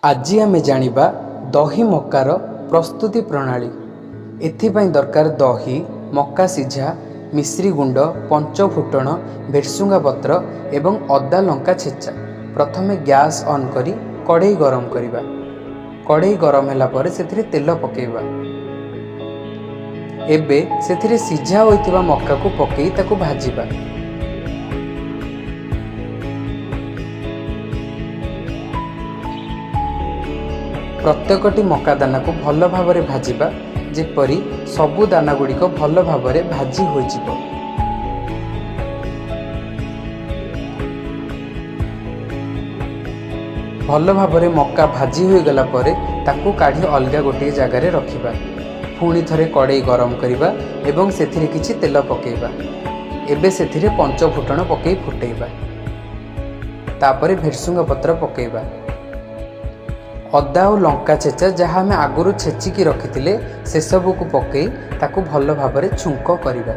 आज आमे जानिबा दही मक्कार प्रस्तुति प्रणाली। एथिपाई दरकार दही, मक्का सिझा, मिश्री गुंड, पंचफुटण, भेरसुंगा पत्र एवं अदा लंका छेचा। प्रथमे गैस ऑन करी कड़ई गरम करिबा। कड़ई गरम होला परे सेथिरे तेल पकेइबा। एबे सेथिरे सिझा होइतिबा मक्का को पकेई ताकू भाजिबा। प्रत्येकटी मक्का दाना को भल भाव भाजिबा जेपरी सबु दाना गुड़िक भल भाव भाजी हो जिवो। भल भाव मक्का भाजी हो गला परे ताकू काढ़ी अलगा गोटे जगार रखिबा। पुणी थरे कड़ई गरम करिबा एवं सेथिरे किछि तेल पकेइबा। एबे सेथिरे पंचफुटण पकेई फुटेइबा। तापरे भेरसुंगा पत्र पकेइबा। अदा और लंका छेचा जहाँ आम आगुरी छेचिकी रखिथिले से सबू को पकई ताकू भल भाव छुंक करिबा।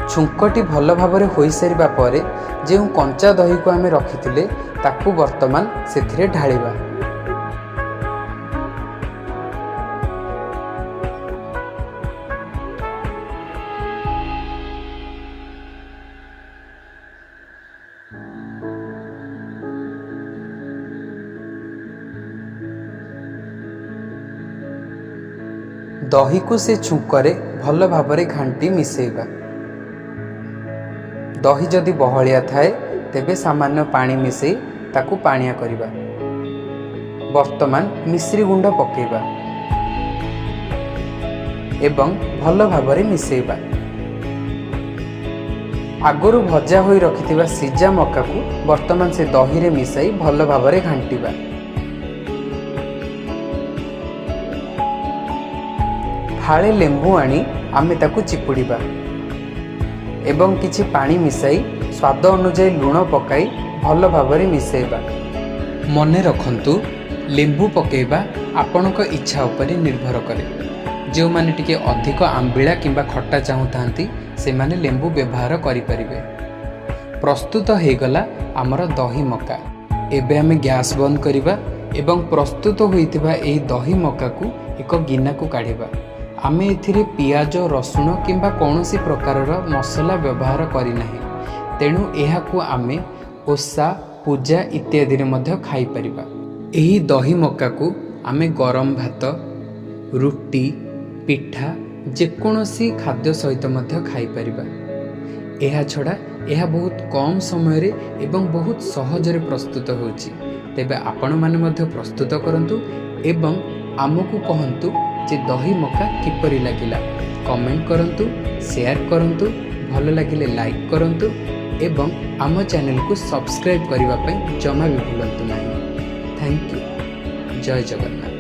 छुंकटी भल भाव होई सारिबा परे जेउ कंचा दही को आम रखिथिले ताकू वर्तमान सेथिरे ढालिबा। दही को से छुंकरे भल भाव घांटी मिसेइबा। दही जदि बहलिया थाए तेबे सामान्य पानी मिसेई ताकू पानिया करिबा। वर्तमान मिश्री गुंड पकेइबा एवं भल भाव मिसेइबा। आगुरु भजा होई रखिथिबा सिजा मक्का को वर्तमान से दही रे मिसाई भल भाव घांटिबा। फाळे लेंबू आनी आमे ताकू चिपुड़ीबा एवं किछि पानी मिसाई स्वाद अनुसार लुण पकाई भल भावरे मिसेइबा। मने रखंतु लेंबू पकेइबा आपणक इच्छा उपरे निर्भर करे। जो माने टिके अधिक आंबिळा किंबा खट्टा चाहुथांती से माने लेंबू व्यवहार करि परिबे। प्रस्तुत हे गला हमर दही मक्का। एबे आमे गैस बंद करिबा एवं प्रस्तुत होइतिबा एही दही मक्का को एक गिना को काढिबा। आमे एथिरे पियाज, रसुण किंबा कौनसी प्रकारर मसला व्यवहार करिना। तेणु एहाकू आमे ओषा, पूजा इत्यादि मध्य खाई परिबा। एही दही मक्का को आमे गरम भात, रुटी, पिठा जेकोसी खाद्य सहित मध्य खाई परिबा। एहा छड़ा एहा बहुत कम समय रे एवं बहुत सहजरे प्रस्तुत होछि। तेबे आपण माने मध्य प्रस्तुत करंतु एवं आमको कहंतु जे दही मक्का किपरि लागिला। कमेंट करंतु, शेयर करंतु, भल लागिले लाइक करंतु एवं आम चैनल को सब्सक्राइब करने जमा भी भूलंतु नहीं। Thank you. जय जगन्नाथ।